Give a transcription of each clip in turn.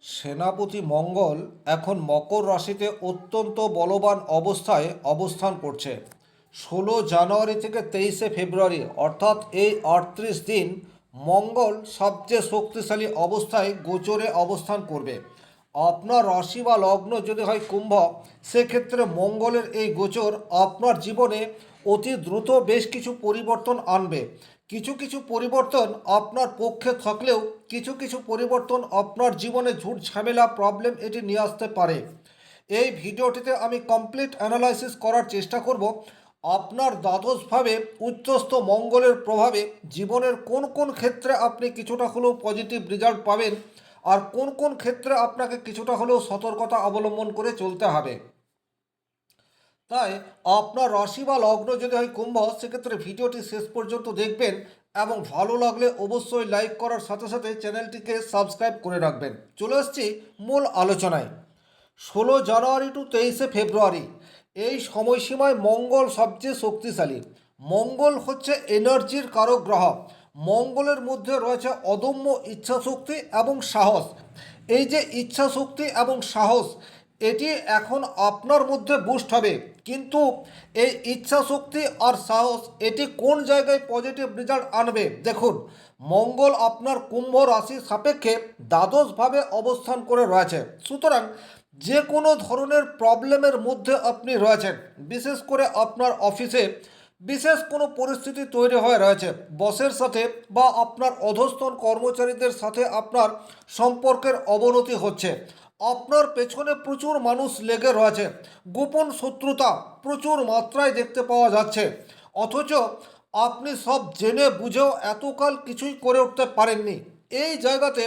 সেনাপতি মঙ্গল এখন মকর রাশিতে অত্যন্ত বলবান অবস্থায় অবস্থান করছে। 16 জানুয়ারি থেকে 23 ফেব্রুয়ারি অর্থাৎ এই 38 দিন মঙ্গল সবচেয়ে শক্তিশালী অবস্থায় গোচরে অবস্থান করবে। আপনার রাশি বা লগ্ন যদি হয় কুম্ভ, সেক্ষেত্রে মঙ্গলের এই গোচর আপনার জীবনে অতি দ্রুত বেশ কিছু পরিবর্তন আনবে। কিছু কিছু পরিবর্তন আপনার পক্ষে থাকলেও কিছু কিছু পরিবর্তন আপনার জীবনে ঝুট ঝামেলা প্রবলেম এটি নিয়ে আসতে পারে। এই ভিডিওটিতে আমি কমপ্লিট অ্যানালাইসিস করার চেষ্টা করব আপনার দ্বাদশভাবে উচ্চস্থ মঙ্গলের প্রভাবে জীবনের কোন কোন ক্ষেত্রে আপনি কিছুটা হলেও পজিটিভ রেজাল্ট পাবেন, আর কোন কোন ক্ষেত্রে আপনাকে কিছুটা হলেও সতর্কতা অবলম্বন করে চলতে হবে। তাই আপনার রাশি বা লগ্ন যদি হয় কুম্ভ, সেক্ষেত্রে ভিডিওটি শেষ পর্যন্ত দেখবেন এবং ভালো লাগলে অবশ্যই লাইক করার সাথে সাথে চ্যানেলটিকে সাবস্ক্রাইব করে রাখবেন। চলে আসছি মূল আলোচনায়। 16 জানুয়ারি টু 23 ফেব্রুয়ারি এই সময়সীমায় মঙ্গল সবচেয়ে শক্তিশালী। মঙ্গল হচ্ছে এনার্জির কারক গ্রহ। মঙ্গলের মধ্যে রয়েছে অদম্য ইচ্ছাশক্তি এবং সাহস। এই যে ইচ্ছাশক্তি এবং সাহস, এটি এখন আপনার মধ্যে বুস্ট হবে। কিন্তু এই ইচ্ছা শক্তি আর সাহস এটি কোন জায়গায় পজিটিভ রেজাল্ট আনবে? দেখুন, মঙ্গল আপনার কুম্ভ রাশি সাপেক্ষে দ্বাদশভাবে অবস্থান করে রয়েছে। সুতরাং যে কোনো ধরনের প্রবলেমের মধ্যে আপনি রয়েছেন, বিশেষ করে আপনার অফিসে বিশেষ কোনো পরিস্থিতি তৈরি হয়ে রয়েছে, বসের সাথে বা আপনার অধস্তন কর্মচারীদের সাথে আপনার সম্পর্কের অবনতি হচ্ছে, আপনার পেছনে প্রচুর মানুষ লেগে রয়েছে, গোপন শত্রুতা প্রচুর মাত্রায় দেখতে পাওয়া যাচ্ছে, অথচ আপনি সব জেনে বুঝেও এতকাল কিছুই করে উঠতে পারেননি। এই জায়গাতে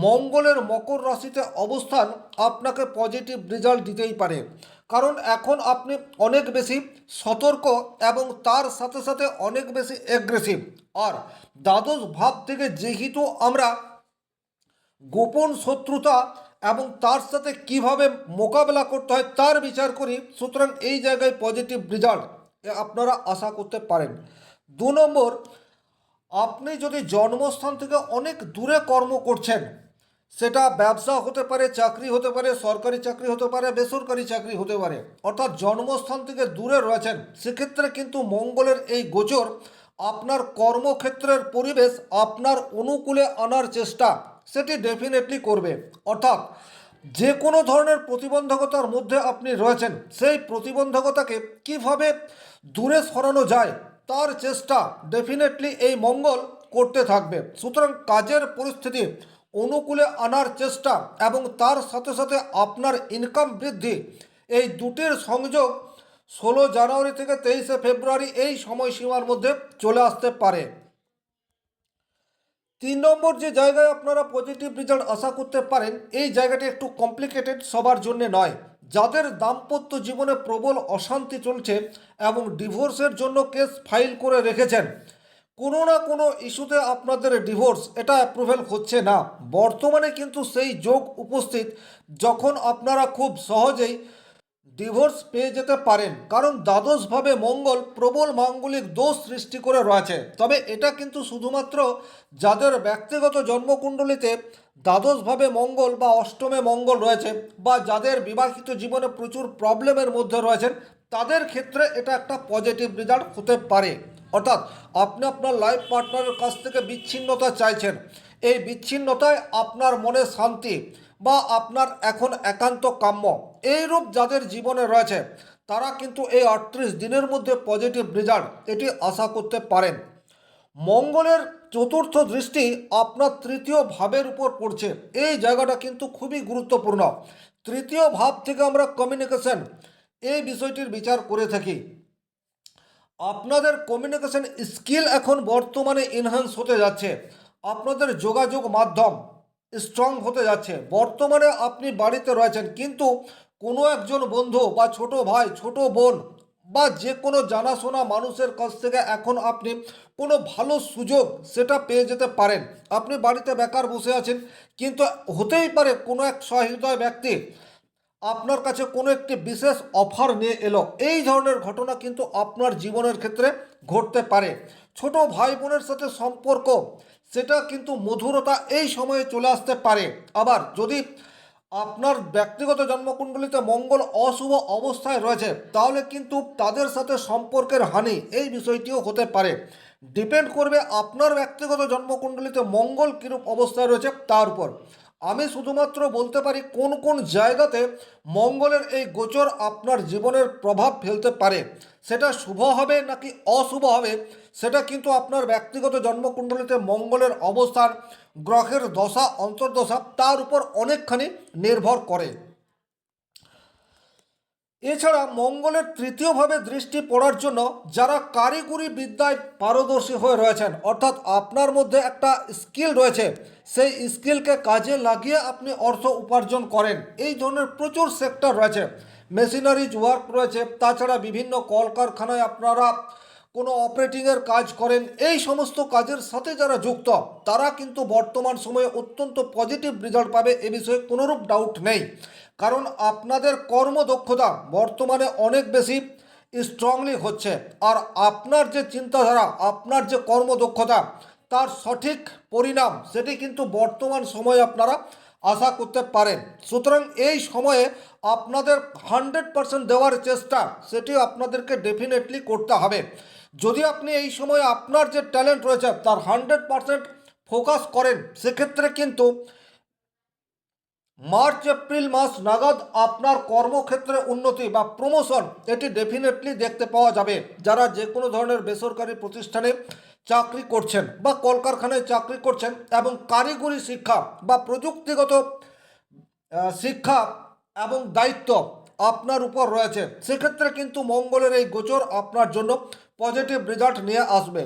মঙ্গলের মকর রাশিতে অবস্থান আপনাকে পজিটিভ রেজাল্ট দিতেই পারে, কারণ এখন আপনি অনেক বেশি সতর্ক এবং তার সাথে সাথে অনেক বেশি অ্যাগ্রেসিভ। আর দ্বাদশ ভাব থেকে যেহেতু আমরা গোপন শত্রুতা এবং তার সাথে কিভাবে মোকাবেলা করতে হয় তার বিচার করি, সুতরাং এই জায়গায় পজিটিভ রেজাল্ট আপনারা আশা করতে পারেন। 2 নম্বর, আপনি যদি জন্মস্থান থেকে অনেক দূরে কর্ম করছেন, সেটা ব্যবসা হতে পারে, চাকরি হতে পারে, সরকারি চাকরি হতে পারে, বেসরকারি চাকরি হতে পারে, অর্থাৎ জন্মস্থান থেকে দূরে রয়েছেন, সেক্ষেত্রে কিন্তু মঙ্গলের এই গোচর আপনার কর্মক্ষেত্রের পরিবেশ আপনার অনুকূলে আনার চেষ্টা সেটি ডেফিনেটলি করবে। অর্থাৎ যে কোনো ধরনের প্রতিবন্ধকতার মধ্যে আপনি রয়েছেন, সেই প্রতিবন্ধকতাকে কিভাবে দূরে সরানো যায় তার চেষ্টা ডেফিনেটলি এই মঙ্গল করতে থাকবে। সুতরাং কাজের পরিস্থিতি অনুকূলে আনার চেষ্টা এবং তার সাথে সাথে আপনার ইনকাম বৃদ্ধি, এই দুটির সংযোগ 16 জানুয়ারি থেকে 23 ফেব্রুয়ারি এই সময়সীমার মধ্যে চলে আসতে পারে। 3 নম্বর যে জায়গায় আপনারা পজিটিভ রেজাল্ট আশা করতে পারেন, এই জায়গাটি একটু কমপ্লিকেটেড, সবার জন্য নয়। যাদের দাম্পত্য জীবনে প্রবল অশান্তি চলছে এবং ডিভোর্সের জন্য কেস ফাইল করে রেখেছেন, কোনো না কোনো ইস্যুতে আপনাদের ডিভোর্স এটা অ্যাপ্রুভেল হচ্ছে না, বর্তমানে কিন্তু সেই যোগ উপস্থিত যখন আপনারা খুব সহজেই ডিভোর্স পেয়ে যেতে পারেন, কারণ দ্বাদশভাবে মঙ্গল প্রবল মাঙ্গলিক দোষ সৃষ্টি করে রয়েছে। তবে এটা কিন্তু শুধুমাত্র যাদের ব্যক্তিগত জন্মকুণ্ডলিতে দ্বাদশভাবে মঙ্গল বা অষ্টমে মঙ্গল রয়েছে, বা যাদের বিবাহিত জীবনে প্রচুর প্রবলেমের মধ্যে রয়েছেন, তাদের ক্ষেত্রে এটা একটা পজিটিভ রেজাল্ট হতে পারে। অর্থাৎ আপনি আপনার লাইফ পার্টনারের কাছ থেকে বিচ্ছিন্নতা চাইছেন, এই বিচ্ছিন্নতায় আপনার মনে শান্তি বা আপনার এখন একান্ত কাম্য, এইরূপ যাদের জীবনে রয়েছে তারা কিন্তু এই 38 দিনের মধ্যে পজিটিভ রেজাল্ট এটি আশা করতে পারেন। মঙ্গলের চতুর্থ দৃষ্টি আপনার তৃতীয় ভাবের উপর পড়ছে, এই জায়গাটা কিন্তু খুবই গুরুত্বপূর্ণ। তৃতীয় ভাব থেকে আমরা কমিউনিকেশন এই বিষয়টির বিচার করে থাকি। আপনাদের কমিউনিকেশন স্কিল এখন বর্তমানে এনহ্যান্স হতে যাচ্ছে, আপনাদের যোগাযোগ মাধ্যম স্ট্রং হতে যাচ্ছে। বর্তমানে আপনি বাড়িতে রয়েছেন, কিন্তু কোনো একজন বন্ধু বা ছোট ভাই ছোট বোন বা যে কোনো জানাশোনা মানুষের কাছ থেকে এখন আপনি কোনো ভালো সুযোগ সেটা পেয়ে যেতে পারেন। আপনি বাড়িতে বেকার বসে আছেন, কিন্তু হতেই পারে কোনো এক সহৃদয় ব্যক্তি আপনার কাছে কোনো একটি বিশেষ অফার নিয়ে এলো, এই ধরনের ঘটনা কিন্তু আপনার জীবনের ক্ষেত্রে ঘটতে পারে। ছোট ভাই বোনের সাথে সম্পর্ক সেটা কিন্তু মধুরতা এই সময়ে চলে আসতে পারে। আবার যদি আপনার ব্যক্তিগত জন্মকুণ্ডলিতে মঙ্গল অশুভ অবস্থায় রয়েছে, তাহলে কিন্তু তাদের সাথে সম্পর্কের হানি এই বিষয়টিও হতে পারে। ডিপেন্ড করবে আপনার ব্যক্তিগত জন্মকুণ্ডলিতে মঙ্গল কীরূপ অবস্থায় রয়েছে তার উপর। আমি শুধুমাত্র বলতে পারি কোন কোন জায়গাতে মঙ্গলের এই গোচর আপনার জীবনের প্রভাব ফেলতে পারে। সেটা শুভ হবে নাকি অশুভ হবে, সেটা কিন্তু আপনার ব্যক্তিগত জন্মকুণ্ডলিতে মঙ্গলের অবস্থান, গ্রহের দশা অন্তর্দশা তার উপর অনেকখানি নির্ভর করে। এছাড়া মঙ্গলের তৃতীয়ভাবে দৃষ্টি পড়ার জন্য যারা কারিগরি বিদ্যায় পারদর্শী হয়ে রয়েছেন, অর্থাৎ আপনার মধ্যে একটা স্কিল রয়েছে, সেই স্কিলকে কাজে লাগিয়ে আপনি অর্থ উপার্জন করেন, এই ধরনের প্রচুর সেক্টর রয়েছে। মেশিনারিজ ওয়ার্ক রয়েছে, তাছাড়া বিভিন্ন কলকারখানায় আপনারা কোনো অপারেটিংয়ের কাজ করেন, এই সমস্ত কাজের সাথে যারা যুক্ত তারা কিন্তু বর্তমান সময়ে অত্যন্ত পজিটিভ রেজাল্ট পাবে, এ বিষয়ে কোনোরূপ ডাউট নেই। কারণ আপনাদের কর্মদক্ষতা বর্তমানে অনেক বেশি স্ট্রংলি হচ্ছে, আর আপনার যে চিন্তাধারা, আপনার যে কর্মদক্ষতা, তার সঠিক পরিণাম সেটি কিন্তু বর্তমান সময়ে আপনারা আশা করতে পারেন। সুতরাং এই সময়ে আপনাদের 100% দেওয়ার চেষ্টা সেটি আপনাদেরকে ডেফিনেটলি করতে হবে। যদি আপনি এই সময়ে আপনার যে ট্যালেন্ট রয়েছে তার 100% ফোকাস করেন, সেক্ষেত্রে কিন্তু মার্চ এপ্রিল মাস নাগাদ আপনার কর্মক্ষেত্রে উন্নতি বা প্রমোশন এটি ডেফিনেটলি দেখতে পাওয়া যাবে। যারা যে কোনো ধরনের বেসরকারি প্রতিষ্ঠানে চাকরি করছেন বা কলকারখানায় চাকরি করছেন এবং কারিগরি শিক্ষা বা প্রযুক্তিগত শিক্ষা এবং দায়িত্ব আপনার উপর রয়েছে, সেক্ষেত্রে কিন্তু মঙ্গলের এই গোচর আপনার জন্য পজিটিভ রেজাল্ট নিয়ে আসবে।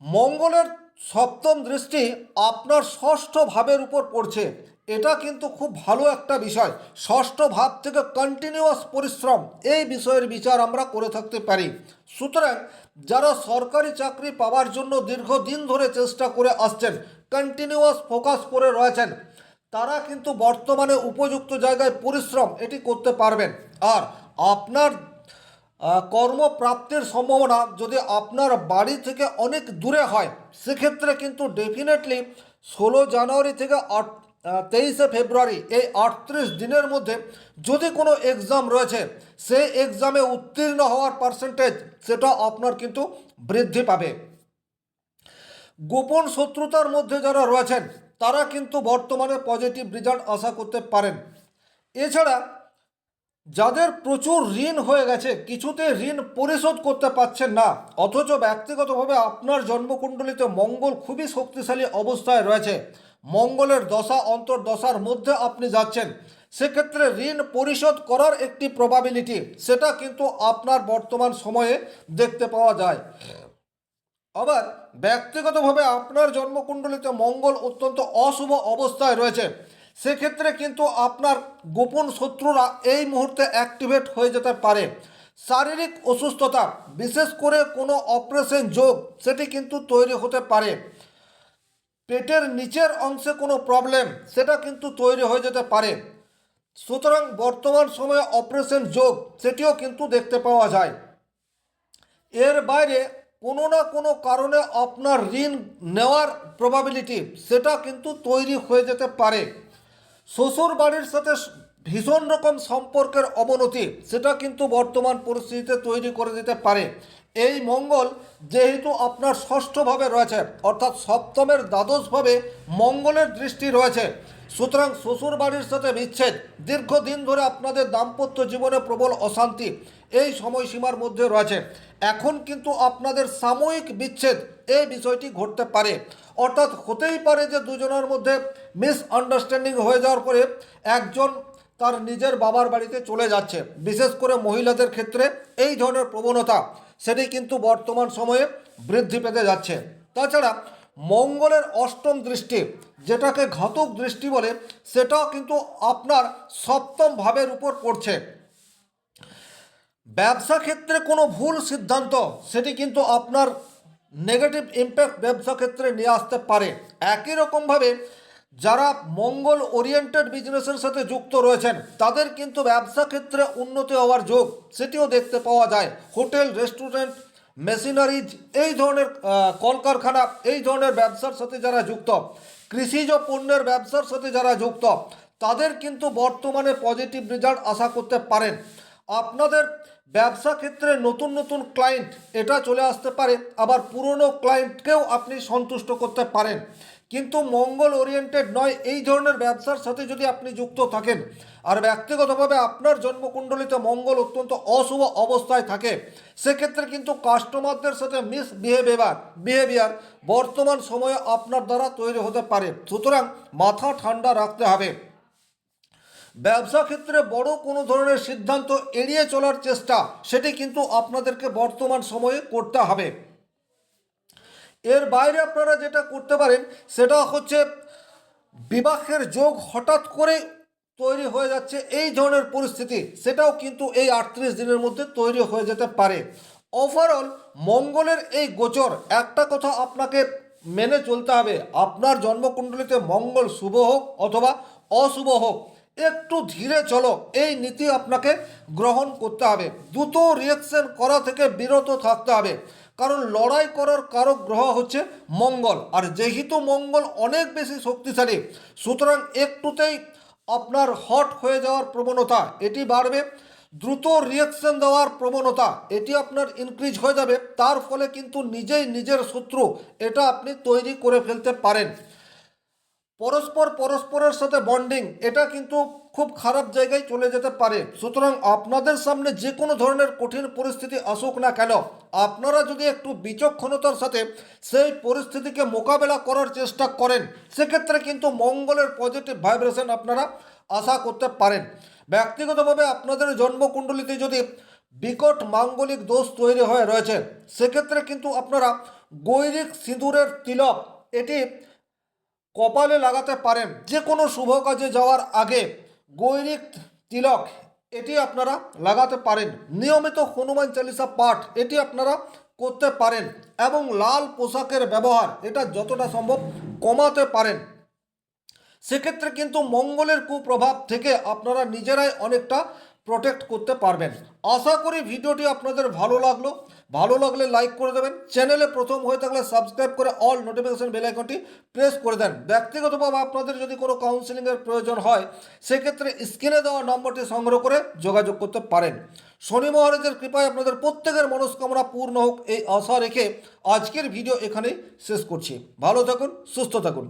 মঙ্গলের সপ্তম দৃষ্টি আপনার ষষ্ঠ ভাবের উপর পড়ছে, এটা কিন্তু খুব ভালো একটা বিষয়। ষষ্ঠ ভাব থেকে কন্টিনিউয়াস পরিশ্রম এই বিষয়ের বিচার আমরা করে থাকতে পারি। সুতরাং যারা সরকারি চাকরি পাওয়ার জন্য দীর্ঘদিন ধরে চেষ্টা করে আসছেন, কন্টিনিউয়াস ফোকাস করে রয়েছেন, তারা কিন্তু বর্তমানে উপযুক্ত জায়গায় পরিশ্রম এটি করতে পারবেন। আর আপনার কর্মপ্রাপ্তির সম্ভাবনা যদি আপনার বাড়ি থেকে অনেক দূরে হয়, সেক্ষেত্রে কিন্তু ডেফিনেটলি 16 জানুয়ারি থেকে 23 ফেব্রুয়ারি এই 38 দিনের মধ্যে যদি কোনো এক্সাম রয়েছে, সেই এক্সামে উত্তীর্ণ হওয়ার পার্সেন্টেজ সেটা আপনার কিন্তু বৃদ্ধি পাবে। গোপন শত্রুতার মধ্যে যারা রয়েছেন তারা কিন্তু বর্তমানে পজিটিভ রেজাল্ট আশা করতে পারেন। এছাড়া যাদের প্রচুর ঋণ হয়ে গেছে, কিছুতে ঋণ পরিশোধ করতে পারছেন না, অথচ ব্যক্তিগতভাবে আপনার জন্মকুণ্ডলিতে মঙ্গল খুবই শক্তিশালী অবস্থায় রয়েছে, মঙ্গলের দশা অন্তর্দশার মধ্যে আপনি যাচ্ছেন, সেক্ষেত্রে ঋণ পরিশোধ করার একটি প্রবাবিলিটি সেটা কিন্তু আপনার বর্তমান সময়ে দেখতে পাওয়া যায়। আবার ব্যক্তিগতভাবে আপনার জন্মকুণ্ডলিতে মঙ্গল অত্যন্ত অশুভ অবস্থায় রয়েছে, সেক্ষেত্রে কিন্তু আপনার গোপন শত্রুরা এই মুহূর্তে অ্যাক্টিভেট হয়ে যেতে পারে। শারীরিক অসুস্থতা, বিশেষ করে কোনো অপারেশন যোগ সেটি কিন্তু তৈরি হতে পারে। পেটের নিচের অংশে কোনো প্রবলেম সেটা কিন্তু তৈরি হয়ে যেতে পারে। সুতরাং বর্তমান সময়ে অপারেশন যোগ সেটিও কিন্তু দেখতে পাওয়া যায়। এর বাইরে কোনো না কোনো কারণে আপনার ঋণ নেওয়ার প্রবাবিলিটি সেটা কিন্তু তৈরি হয়ে যেতে পারে। শ্বশুর বাড়ির সাথে ভীষণ রকম সম্পর্কের অবনতি সেটা কিন্তু বর্তমান পরিস্থিতিতে তৈরি করে দিতে পারে। এই মঙ্গল যেহেতু আপনার ষষ্ঠভাবে রয়েছে, অর্থাৎ সপ্তমের দ্বাদশভাবে মঙ্গলের দৃষ্টি রয়েছে, সুতরাং শ্বশুর বাড়ির সাথে বিচ্ছেদ, দীর্ঘদিন ধরে আপনাদের দাম্পত্য জীবনে প্রবল অশান্তি এই সময়সীমার মধ্যে রয়েছে, এখন কিন্তু আপনাদের সাময়িক বিচ্ছেদ এই বিষয়টি ঘটতে পারে। অর্থাৎ হতেই পারে যে দুজনের মধ্যে মিসআন্ডারস্ট্যান্ডিং হয়ে যাওয়ার পরে একজন তার নিজের বাবার বাড়িতে চলে যাচ্ছে, বিশেষ করে মহিলাদের ক্ষেত্রে এই ধরনের প্রবণতা সেটি কিন্তু বর্তমান সময়ে বৃদ্ধি পেতে যাচ্ছে। তাছাড়া মঙ্গলের অষ্টম দৃষ্টি, যেটাকে ঘাতক দৃষ্টি বলে, সেটাও কিন্তু আপনার সপ্তম ভাবের উপর পড়ছে। ব্যবসা ক্ষেত্রে কোনো ভুল সিদ্ধান্ত সেটি কিন্তু আপনার নেগেটিভ ইম্প্যাক্ট ব্যবসা ক্ষেত্রে নিয়ে আসতে পারে। একই রকমভাবে যারা মঙ্গল ওরিয়েন্টেড বিজনেসের সাথে যুক্ত রয়েছেন তাদের কিন্তু ব্যবসা ক্ষেত্রে উন্নতি হওয়ার যোগ সেটিও দেখতে পাওয়া যায়। হোটেল, রেস্টুরেন্ট, মেশিনারিজ, এই ধরনের কলকারখানা, এই ধরনের ব্যবসার সাথে যারা যুক্ত, কৃষিজ পণ্যের ব্যবসার সাথে যারা যুক্ত, তাদের কিন্তু বর্তমানে পজিটিভ রেজাল্ট আশা করতে পারেন। আপনাদের ব্যবসা ক্ষেত্রে নতুন নতুন ক্লায়েন্ট এটা চলে আসতে পারে, আবার পুরনো ক্লায়েন্টকেও আপনি সন্তুষ্ট করতে পারেন। কিন্তু মঙ্গল ওরিয়েন্টেড নয় এই ধরনের ব্যবসার সাথে যদি আপনি যুক্ত থাকেন, আর ব্যক্তিগতভাবে আপনার জন্মকুণ্ডলিতে মঙ্গল অত্যন্ত অশুভ অবস্থায় থাকে, সেক্ষেত্রে কিন্তু কাস্টমারদের সাথে বিহেভিয়ার বর্তমান সময়ে আপনার দ্বারা তৈরি হতে পারে। সুতরাং মাথা ঠান্ডা রাখতে হবে। ব্যবসা ক্ষেত্রে বড় কোনো ধরনের সিদ্ধান্ত এড়িয়ে চলার চেষ্টা, সেটি কিন্তু আপনাদেরকে বর্তমান সময়ে করতে হবে। এর বাইরে আপনারা যেটা করতে পারেন সেটা হচ্ছে বিবাহের যোগ হঠাৎ করে তৈরি হয়ে যাচ্ছে, এই ধরনের পরিস্থিতি সেটাও কিন্তু এই 38 দিনের মধ্যে তৈরি হয়ে যেতে পারে। ওভারঅল মঙ্গলের এই গোচর, একটা কথা আপনাকে মেনে চলতে হবে, আপনার জন্মকুণ্ডলিতে মঙ্গল শুভ হোক অথবা অশুভ হোক, একটু ধীরে চলো এই নীতি আপনাকে গ্রহণ করতে হবে। দ্রুত রিয়াকশন করা থেকে বিরত থাকতে হবে, কারণ লড়াই করার কারক গ্রহ হচ্ছে মঙ্গল, আর যেহেতু মঙ্গল অনেক বেশি শক্তিশালী, সুতরাং একটুতেই আপনার হট হয়ে যাওয়ার প্রবণতা এটি বাড়বে। দ্রুত রিয়াকশন দেওয়ার প্রবণতা এটি আপনার ইনক্রিজ হয়ে যাবে। তার ফলে কিন্তু নিজেই নিজের শত্রু এটা আপনি তৈরি করে ফেলতে পারেন। পরস্পরের সাথে বন্ডিং এটা কিন্তু খুব খারাপ জায়গায় চলে যেতে পারে। সুতরাং আপনাদের সামনে যে কোনো ধরনের কঠিন পরিস্থিতি আসুক না কেন, আপনারা যদি একটু বিচক্ষণতার সাথে সেই পরিস্থিতিকে মোকাবেলা করার চেষ্টা করেন, সেক্ষেত্রে কিন্তু মঙ্গলের পজিটিভ ভাইব্রেশন আপনারা আশা করতে পারেন। ব্যক্তিগতভাবে আপনাদের জন্মকুণ্ডলিতে যদি বিকট মাঙ্গলিক দোষ তৈরি হয়ে রয়েছে, সেক্ষেত্রে কিন্তু আপনারা গৈরিক সিঁদুরের তিলক এটি কপালে লাগাতে পারেন। যে কোনো শুভ কাজে যাওয়ার আগে গৈরিক তিলক এটি আপনারা লাগাতে পারেন। নিয়মিত হনুমান চালিসা পাঠ এটি আপনারা করতে পারেন, এবং লাল পোশাকের ব্যবহার এটা যতটা সম্ভব কমাতে পারেন। সেক্ষেত্রে কিন্তু মঙ্গলের কুপ্রভাব থেকে আপনারা নিজেরাই অনেকটা প্রোটেক্ট করতে পারবেন। আশা করি ভিডিওটি আপনাদের ভালো লাগলে লাইক করে দেবেন। চ্যানেলে প্রথম হয়ে থাকলে সাবস্ক্রাইব করে অল নোটিফিকেশন বেল আইকনটি প্রেস করে দেন। ব্যক্তিগতভাবে আপনাদের যদি কোনো কাউন্সিলিংয়ের প্রয়োজন হয়, সেক্ষেত্রে স্ক্রিনে দেওয়া নম্বরটি সংগ্রহ করে যোগাযোগ করতে পারেন। শনি মহারাজের কৃপায় আপনাদের প্রত্যেকের মনস্কামনা পূর্ণ হোক এই আশা রেখে আজকের ভিডিও এখানেই শেষ করছি। ভালো থাকুন, সুস্থ থাকুন।